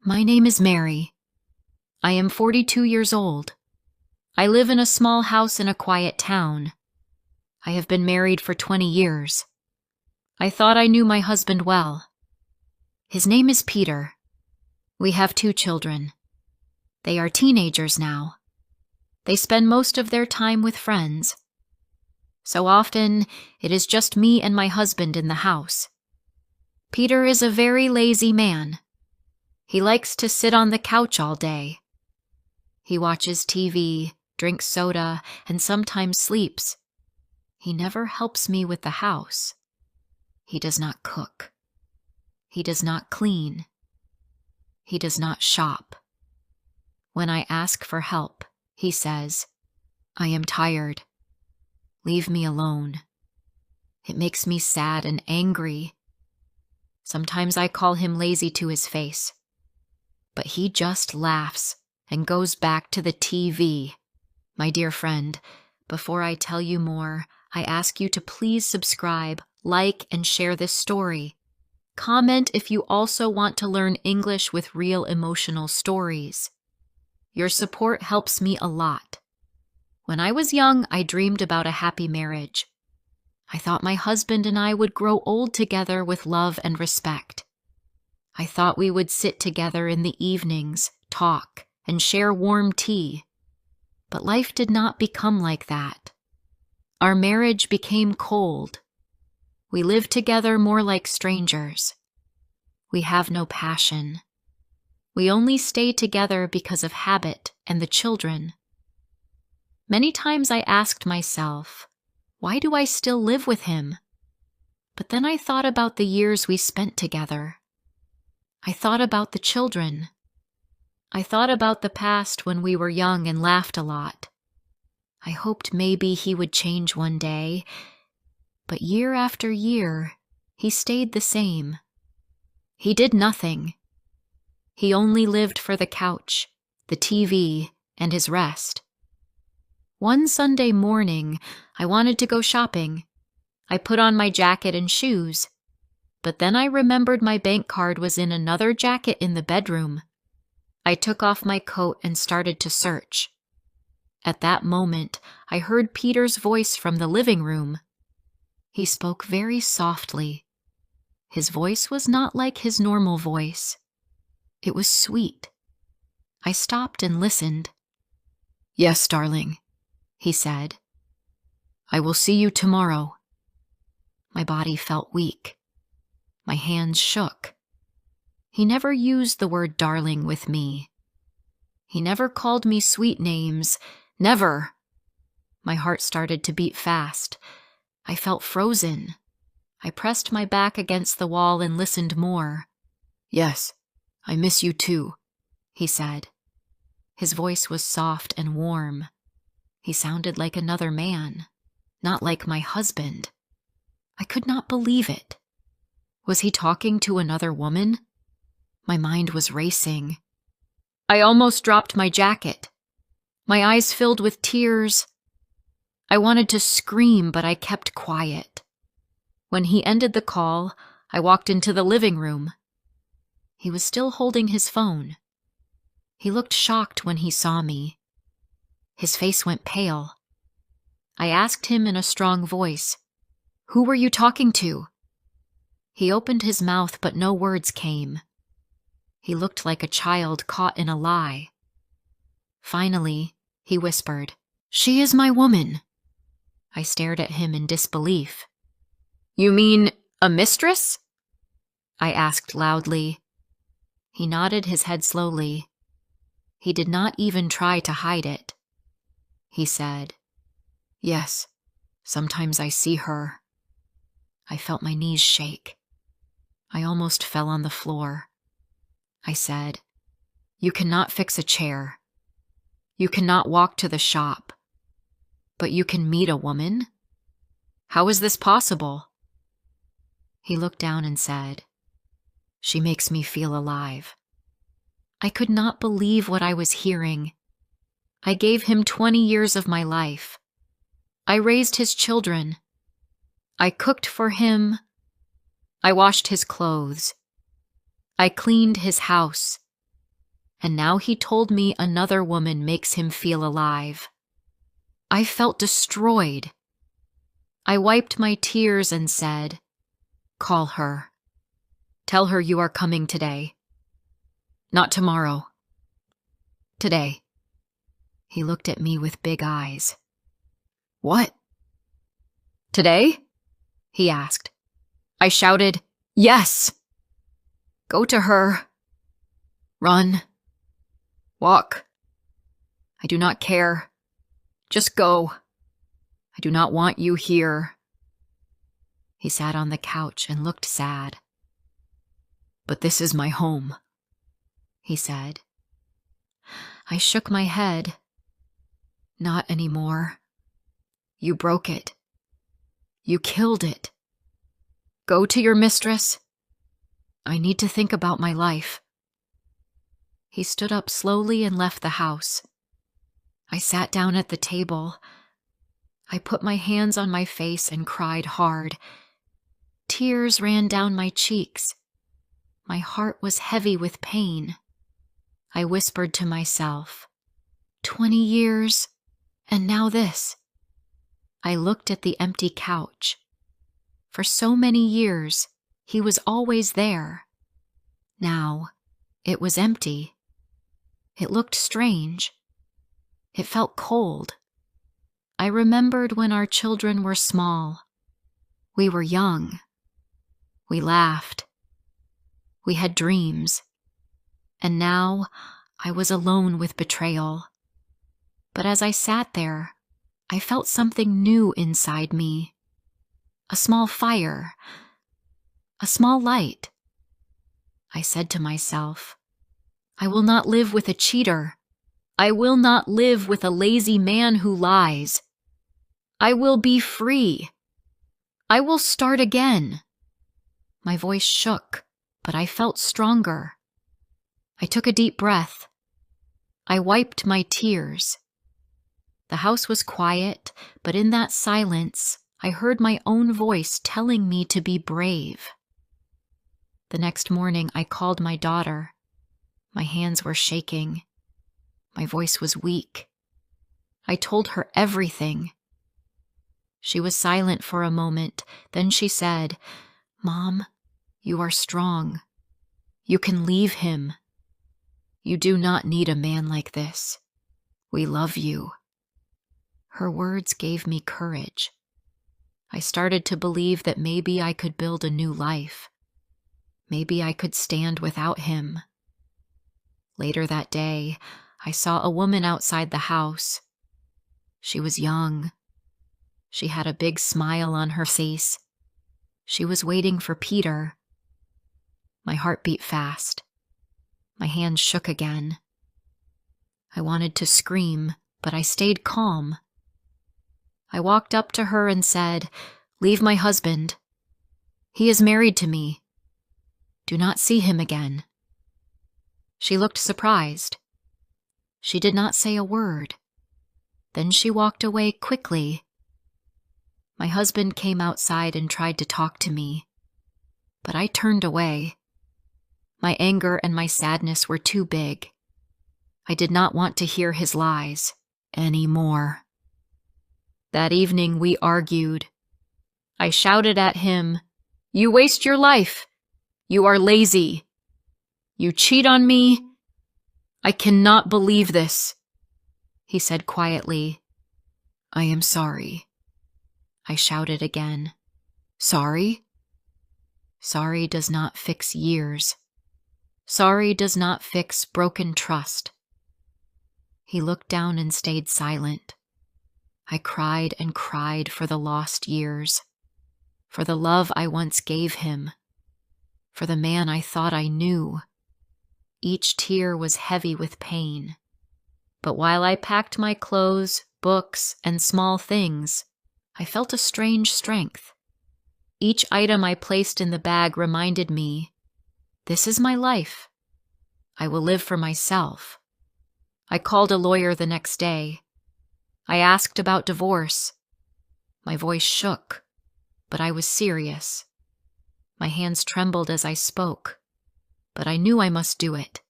My name is Mary. I am 42 years old. I live in a small house in a quiet town. I have been married for 20 years. I thought I knew my husband well. His name is Peter. We have 2 children. They are teenagers now. They spend most of their time with friends. So often, it is just me and my husband in the house. Peter is a very lazy man. He likes to sit on the couch all day. He watches TV, drinks soda, and sometimes sleeps. He never helps me with the house. He does not cook. He does not clean. He does not shop. When I ask for help, he says, "I am tired. Leave me alone." It makes me sad and angry. Sometimes I call him lazy to his face. But he just laughs and goes back to the TV. My dear friend, before I tell you more, I ask you to please subscribe, like, and share this story. Comment if you also want to learn English with real emotional stories. Your support helps me a lot. When I was young, I dreamed about a happy marriage. I thought my husband and I would grow old together with love and respect. I thought we would sit together in the evenings, talk, and share warm tea. But life did not become like that. Our marriage became cold. We live together more like strangers. We have no passion. We only stay together because of habit and the children. Many times I asked myself, why do I still live with him? But then I thought about the years we spent together. I thought about the children. I thought about the past when we were young and laughed a lot. I hoped maybe he would change one day, but year after year, he stayed the same. He did nothing. He only lived for the couch, the TV, and his rest. One Sunday morning, I wanted to go shopping. I put on my jacket and shoes. But then I remembered my bank card was in another jacket in the bedroom. I took off my coat and started to search. At that moment, I heard Peter's voice from the living room. He spoke very softly. His voice was not like his normal voice. It was sweet. I stopped and listened. "Yes, darling," he said. "I will see you tomorrow." My body felt weak. My hands shook. He never used the word darling with me. He never called me sweet names. Never. My heart started to beat fast. I felt frozen. I pressed my back against the wall and listened more. "Yes, I miss you too," he said. His voice was soft and warm. He sounded like another man, not like my husband. I could not believe it. Was he talking to another woman? My mind was racing. I almost dropped my jacket. My eyes filled with tears. I wanted to scream, but I kept quiet. When he ended the call, I walked into the living room. He was still holding his phone. He looked shocked when he saw me. His face went pale. I asked him in a strong voice, "Who were you talking to?" He opened his mouth, but no words came. He looked like a child caught in a lie. Finally, he whispered, "She is my woman." I stared at him in disbelief. "You mean a mistress?" I asked loudly. He nodded his head slowly. He did not even try to hide it. He said, "Yes, sometimes I see her." I felt my knees shake. I almost fell on the floor. I said, "You cannot fix a chair. You cannot walk to the shop. But you can meet a woman? How is this possible?" He looked down and said, "She makes me feel alive." I could not believe what I was hearing. I gave him 20 years of my life. I raised his children. I cooked for him. I washed his clothes. I cleaned his house. and now he told me another woman makes him feel alive. I felt destroyed. I wiped my tears and said, "Call her. Tell her you are coming today. Not tomorrow. Today." He looked at me with big eyes. "What? Today?" he asked. I shouted, "Yes!" "Go to her. Run. Walk. I do not care. Just go. I do not want you here." He sat on the couch and looked sad. "But this is my home," he said. I shook my head. "Not anymore. You broke it. You killed it. Go to your mistress. I need to think about my life." He stood up slowly and left the house. I sat down at the table. I put my hands on my face and cried hard. Tears ran down my cheeks. My heart was heavy with pain. I whispered to myself, 20 years, and now this. I looked at the empty couch. For so many years, he was always there. Now, it was empty. It looked strange. It felt cold. I remembered when our children were small. We were young. We laughed. We had dreams. And now I was alone with betrayal. But as I sat there, I felt something new inside me. A small fire. A small light. I said to myself, I will not live with a cheater. I will not live with a lazy man who lies. I will be free. I will start again. My voice shook, but I felt stronger. I took a deep breath. I wiped my tears. The house was quiet, but in that silence, I heard my own voice telling me to be brave. The next morning, I called my daughter. My hands were shaking. My voice was weak. I told her everything. She was silent for a moment. Then she said, "Mom, you are strong. You can leave him. You do not need a man like this. We love you." Her words gave me courage. I started to believe that maybe I could build a new life. Maybe I could stand without him. Later that day, I saw a woman outside the house. She was young. She had a big smile on her face. She was waiting for Peter. My heart beat fast. My hands shook again. I wanted to scream, but I stayed calm. I walked up to her and said, "Leave my husband. He is married to me. Do not see him again." She looked surprised. She did not say a word. Then she walked away quickly. My husband came outside and tried to talk to me, but I turned away. My anger and my sadness were too big. I did not want to hear his lies anymore. That evening we argued. I shouted at him, "You waste your life. You are lazy. You cheat on me. I cannot believe this." He said quietly, "I am sorry." I shouted again, "Sorry?" Sorry does not fix years. Sorry does not fix broken trust. He looked down and stayed silent. I cried and cried for the lost years, for the love I once gave him, for the man I thought I knew. Each tear was heavy with pain. But while I packed my clothes, books, and small things, I felt a strange strength. Each item I placed in the bag reminded me, this is my life. I will live for myself. I called a lawyer the next day. I asked about divorce. My voice shook, but I was serious. My hands trembled as I spoke, but I knew I must do it.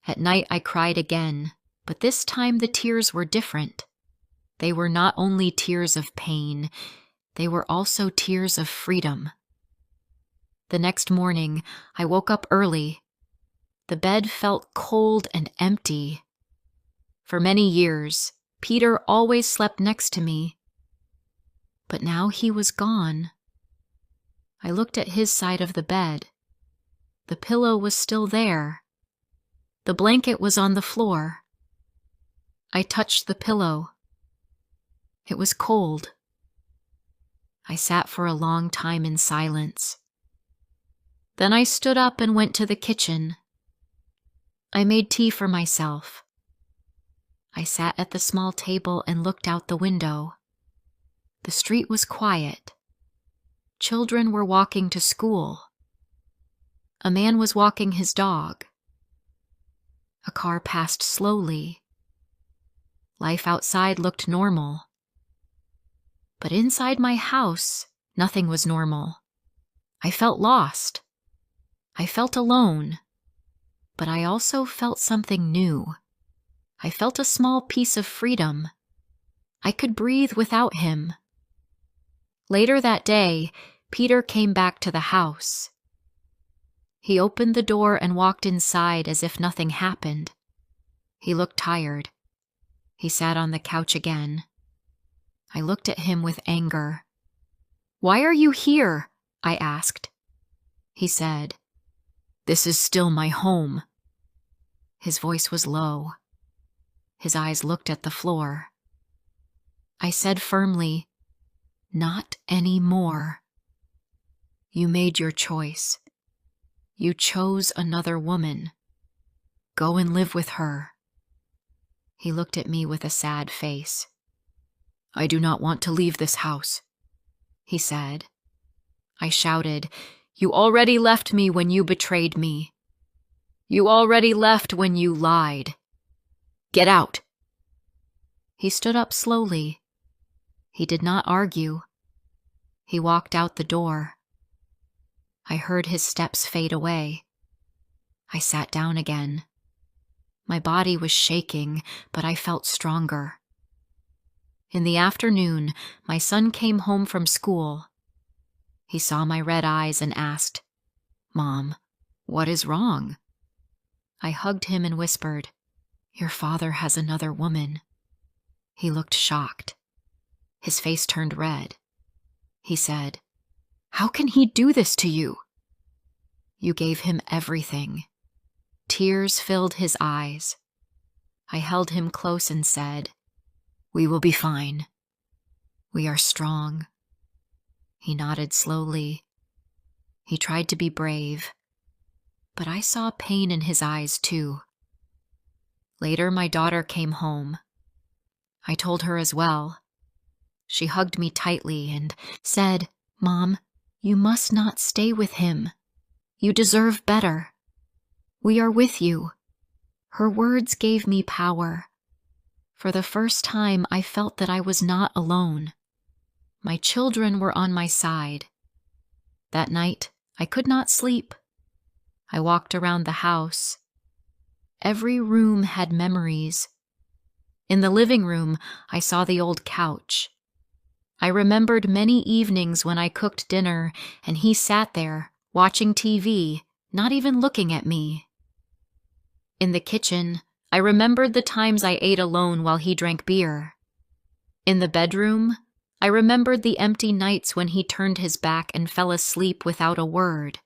At night I cried again, but this time the tears were different. They were not only tears of pain, they were also tears of freedom. The next morning, I woke up early. The bed felt cold and empty. For many years, Peter always slept next to me. But now he was gone. I looked at his side of the bed. The pillow was still there. The blanket was on the floor. I touched the pillow. It was cold. I sat for a long time in silence. Then I stood up and went to the kitchen. I made tea for myself. I sat at the small table and looked out the window. The street was quiet. Children were walking to school. A man was walking his dog. A car passed slowly. Life outside looked normal. But inside my house, nothing was normal. I felt lost. I felt alone. But I also felt something new. I felt a small piece of freedom. I could breathe without him. Later that day, Peter came back to the house. He opened the door and walked inside as if nothing happened. He looked tired. He sat on the couch again. I looked at him with anger. "Why are you here?" I asked. He said, "This is still my home." His voice was low. His eyes looked at the floor. I said firmly, "Not anymore. You made your choice. You chose another woman. Go and live with her." He looked at me with a sad face. "I do not want to leave this house," he said. I shouted, "You already left me when you betrayed me. You already left when you lied. Get out." He stood up slowly. He did not argue. He walked out the door. I heard his steps fade away. I sat down again. My body was shaking, but I felt stronger. In the afternoon, my son came home from school. He saw my red eyes and asked, "Mom, what is wrong?" I hugged him and whispered, "Your father has another woman." He looked shocked. His face turned red. He said, "How can he do this to you?" "You gave him everything." Tears filled his eyes. I held him close and said, "We will be fine. We are strong." He nodded slowly. He tried to be brave, but I saw pain in his eyes too. Later, my daughter came home. I told her as well. She hugged me tightly and said, "Mom, you must not stay with him. You deserve better. We are with you." Her words gave me power. For the first time, I felt that I was not alone. My children were on my side. That night, I could not sleep. I walked around the house. Every room had memories. In the living room, I saw the old couch. I remembered many evenings when I cooked dinner and he sat there, watching TV, not even looking at me. In the kitchen, I remembered the times I ate alone while he drank beer. In the bedroom, I remembered the empty nights when he turned his back and fell asleep without a word.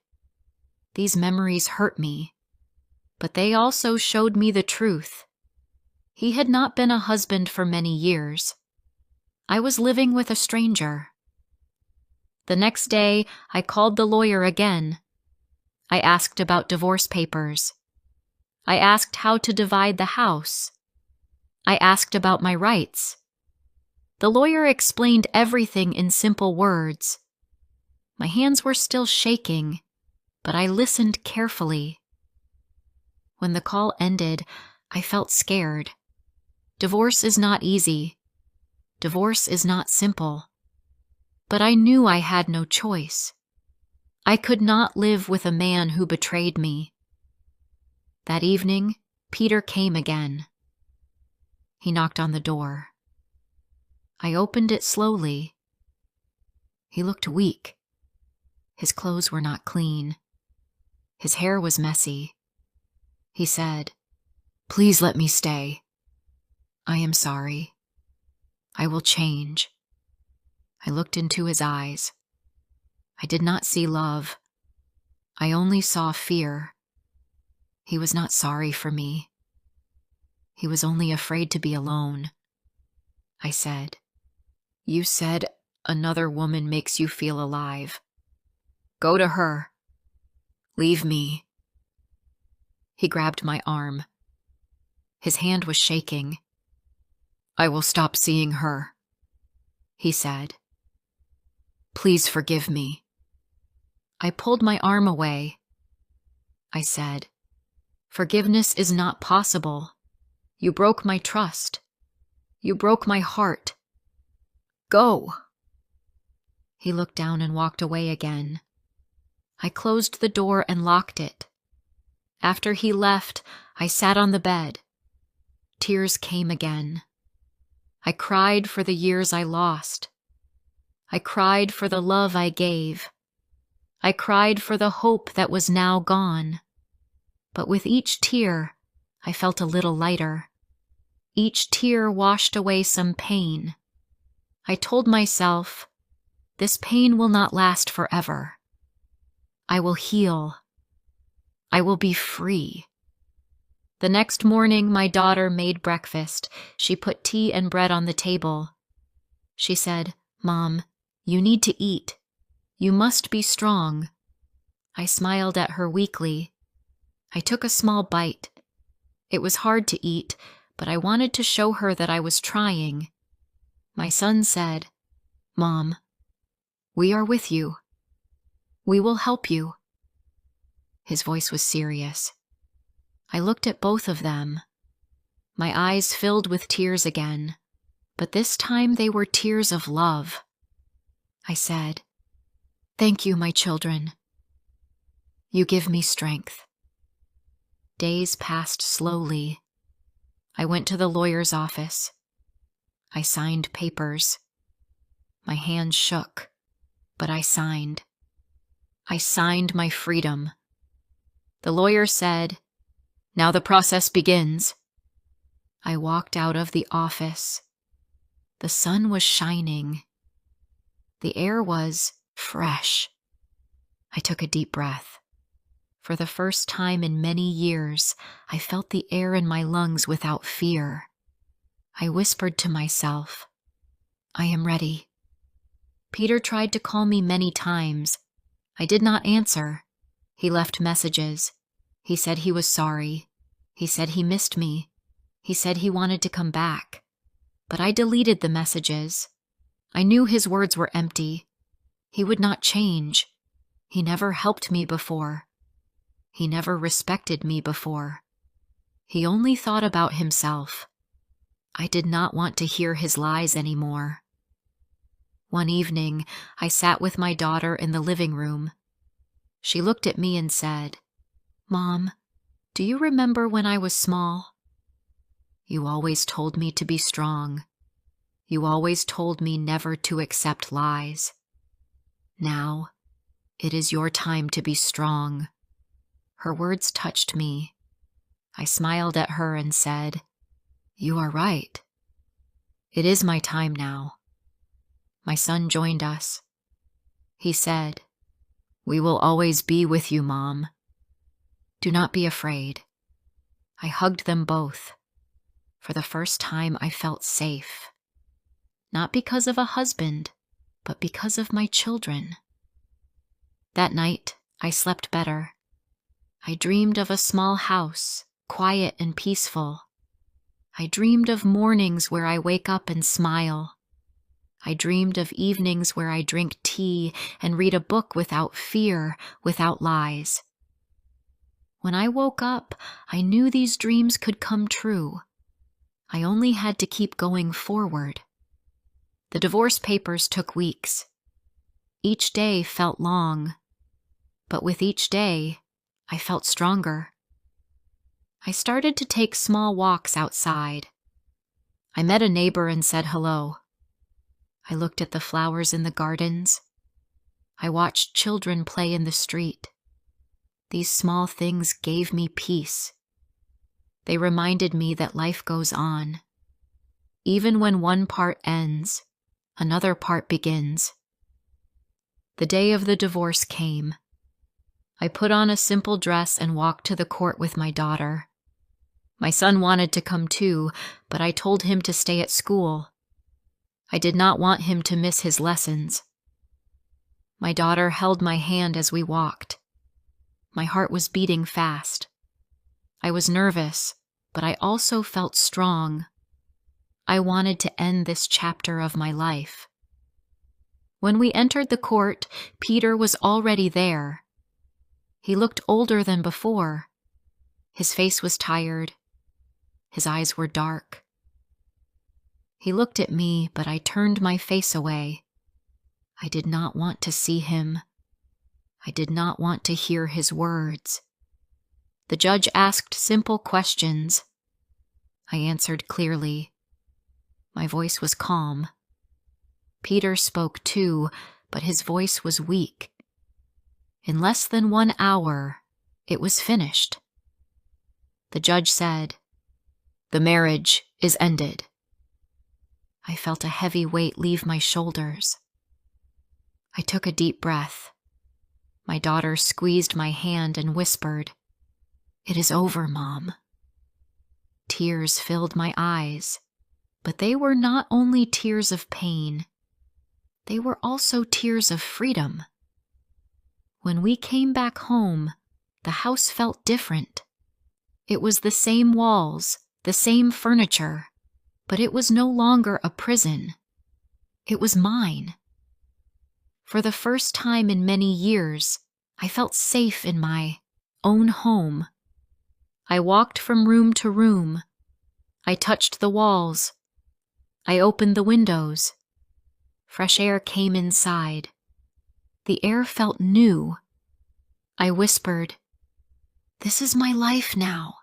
These memories hurt me, but they also showed me the truth. He had not been a husband for many years. I was living with a stranger. The next day, I called the lawyer again. I asked about divorce papers. I asked how to divide the house. I asked about my rights. The lawyer explained everything in simple words. My hands were still shaking, but I listened carefully. When the call ended, I felt scared. Divorce is not easy. Divorce is not simple. But I knew I had no choice. I could not live with a man who betrayed me. That evening, Peter came again. He knocked on the door. I opened it slowly. He looked weak. His clothes were not clean. His hair was messy. He said, "Please let me stay. I am sorry. I will change." I looked into his eyes. I did not see love. I only saw fear. He was not sorry for me. He was only afraid to be alone. I said, "You said another woman makes you feel alive. Go to her. Leave me." He grabbed my arm. His hand was shaking. "I will stop seeing her," he said. "Please forgive me." I pulled my arm away. I said, "Forgiveness is not possible. You broke my trust. You broke my heart. Go." He looked down and walked away again. I closed the door and locked it. After he left, I sat on the bed. Tears came again. I cried for the years I lost. I cried for the love I gave. I cried for the hope that was now gone. But with each tear, I felt a little lighter. Each tear washed away some pain. I told myself, this pain will not last forever. I will heal. I will be free. The next morning, my daughter made breakfast. She put tea and bread on the table. She said, "Mom, you need to eat. You must be strong." I smiled at her weakly. I took a small bite. It was hard to eat, but I wanted to show her that I was trying. My son said, "Mom, we are with you. We will help you." His voice was serious. I looked at both of them. My eyes filled with tears again, but this time they were tears of love. I said, "Thank you, my children. You give me strength." Days passed slowly. I went to the lawyer's office. I signed papers. My hands shook, but I signed. I signed my freedom. The lawyer said, "Now the process begins." I walked out of the office. The sun was shining. The air was fresh. I took a deep breath. For the first time in many years, I felt the air in my lungs without fear. I whispered to myself, "I am ready." Peter tried to call me many times. I did not answer. He left messages. He said he was sorry. He said he missed me. He said he wanted to come back. But I deleted the messages. I knew his words were empty. He would not change. He never helped me before. He never respected me before. He only thought about himself. I did not want to hear his lies anymore. One evening, I sat with my daughter in the living room. She looked at me and said, "Mom, do you remember when I was small? You always told me to be strong. You always told me never to accept lies. Now, it is your time to be strong." Her words touched me. I smiled at her and said, "You are right. It is my time now." My son joined us. He said, "We will always be with you, Mom. Do not be afraid." I hugged them both. For the first time, I felt safe. Not because of a husband, but because of my children. That night, I slept better. I dreamed of a small house, quiet and peaceful. I dreamed of mornings where I wake up and smile. I dreamed of evenings where I drink tea and read a book without fear, without lies. When I woke up, I knew these dreams could come true. I only had to keep going forward. The divorce papers took weeks. Each day felt long, but with each day, I felt stronger. I started to take small walks outside. I met a neighbor and said hello. I looked at the flowers in the gardens. I watched children play in the street. These small things gave me peace. They reminded me that life goes on. Even when one part ends, another part begins. The day of the divorce came. I put on a simple dress and walked to the court with my daughter. My son wanted to come too, but I told him to stay at school. I did not want him to miss his lessons. My daughter held my hand as we walked. My heart was beating fast. I was nervous, but I also felt strong. I wanted to end this chapter of my life. When we entered the court, Peter was already there. He looked older than before. His face was tired. His eyes were dark. He looked at me, but I turned my face away. I did not want to see him. I did not want to hear his words. The judge asked simple questions. I answered clearly. My voice was calm. Peter spoke too, but his voice was weak. In less than 1 hour, it was finished. The judge said, "The marriage is ended." I felt a heavy weight leave my shoulders. I took a deep breath. My daughter squeezed my hand and whispered, "It is over, Mom." Tears filled my eyes, but they were not only tears of pain. They were also tears of freedom. When we came back home, the house felt different. It was the same walls, the same furniture, but it was no longer a prison. It was mine. For the first time in many years, I felt safe in my own home. I walked from room to room. I touched the walls. I opened the windows. Fresh air came inside. The air felt new. I whispered, "This is my life now."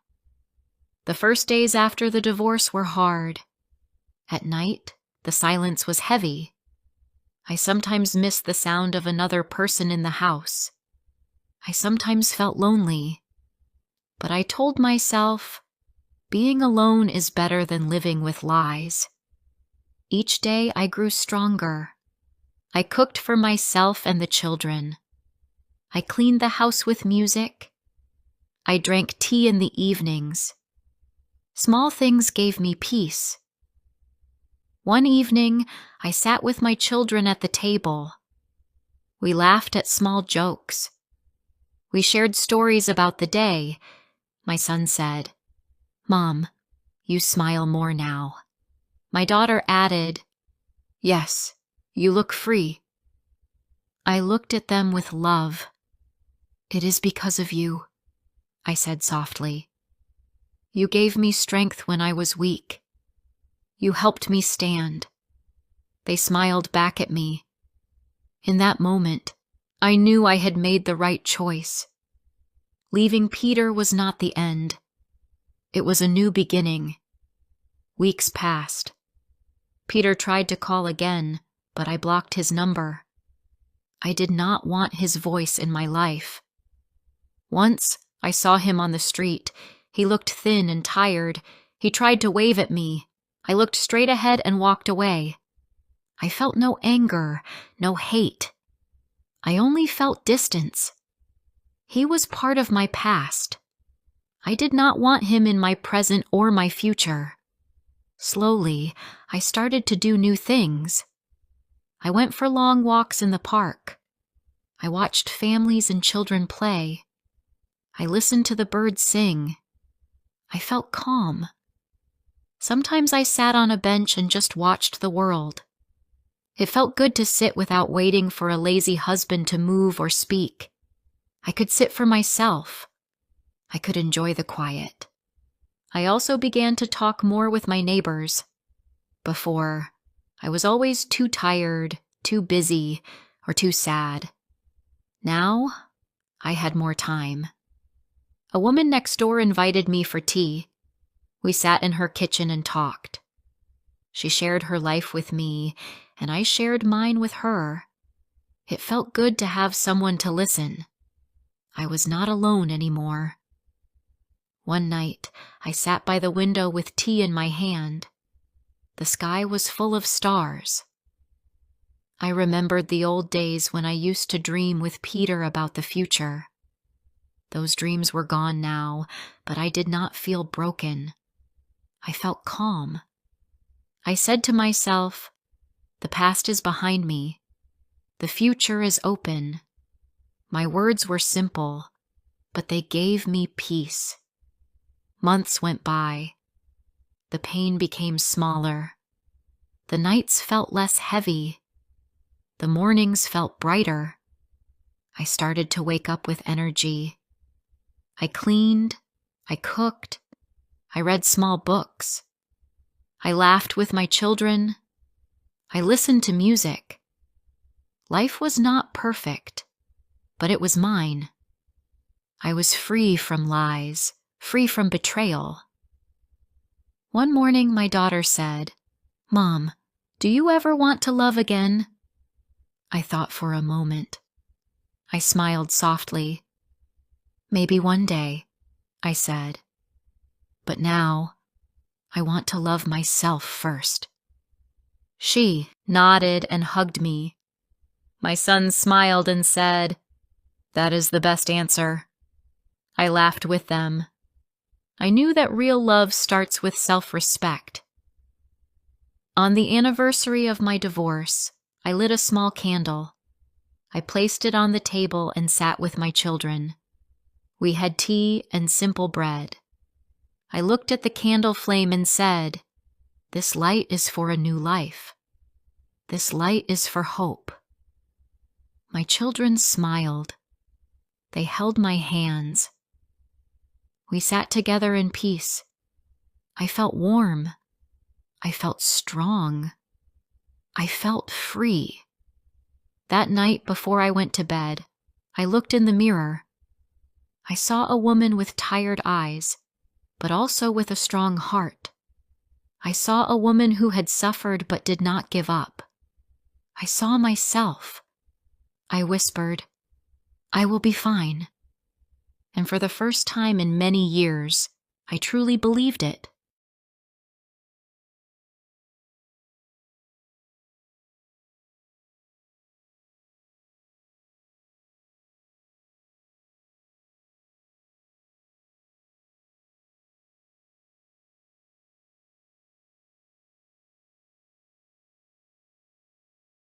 The first days after the divorce were hard. At night, the silence was heavy. I sometimes missed the sound of another person in the house. I sometimes felt lonely. But I told myself, being alone is better than living with lies. Each day I grew stronger. I cooked for myself and the children. I cleaned the house with music. I drank tea in the evenings. Small things gave me peace. One evening, I sat with my children at the table. We laughed at small jokes. We shared stories about the day. My son said, "Mom, you smile more now." My daughter added, "Yes, you look free." I looked at them with love. "It is because of you," I said softly. "You gave me strength when I was weak. You helped me stand." They smiled back at me. In that moment, I knew I had made the right choice. Leaving Peter was not the end. It was a new beginning. Weeks passed. Peter tried to call again, but I blocked his number. I did not want his voice in my life. Once, I saw him on the street. He looked thin and tired. He tried to wave at me. I looked straight ahead and walked away. I felt no anger, no hate. I only felt distance. He was part of my past. I did not want him in my present or my future. Slowly, I started to do new things. I went for long walks in the park. I watched families and children play. I listened to the birds sing. I felt calm. Sometimes I sat on a bench and just watched the world. It felt good to sit without waiting for a lazy husband to move or speak. I could sit for myself. I could enjoy the quiet. I also began to talk more with my neighbors. Before, I was always too tired, too busy, or too sad. Now, I had more time. A woman next door invited me for tea. We sat in her kitchen and talked. She shared her life with me, and I shared mine with her. It felt good to have someone to listen. I was not alone anymore. One night, I sat by the window with tea in my hand. The sky was full of stars. I remembered the old days when I used to dream with Peter about the future. Those dreams were gone now, but I did not feel broken. I felt calm. I said to myself, the past is behind me. The future is open. My words were simple, but they gave me peace. Months went by. The pain became smaller. The nights felt less heavy. The mornings felt brighter. I started to wake up with energy. I cleaned. I cooked. I read small books. I laughed with my children. I listened to music. Life was not perfect, but it was mine. I was free from lies, free from betrayal. One morning, my daughter said, "Mom, do you ever want to love again?" I thought for a moment. I smiled softly. "Maybe one day," I said. "But now, I want to love myself first." She nodded and hugged me. My son smiled and said, "That is the best answer." I laughed with them. I knew that real love starts with self-respect. On the anniversary of my divorce, I lit a small candle. I placed it on the table and sat with my children. We had tea and simple bread. I looked at the candle flame and said, "This light is for a new life. This light is for hope." My children smiled. They held my hands. We sat together in peace. I felt warm. I felt strong. I felt free. That night before I went to bed, I looked in the mirror. I saw a woman with tired eyes, but also with a strong heart. I saw a woman who had suffered but did not give up. I saw myself. I whispered, "I will be fine." And for the first time in many years, I truly believed it.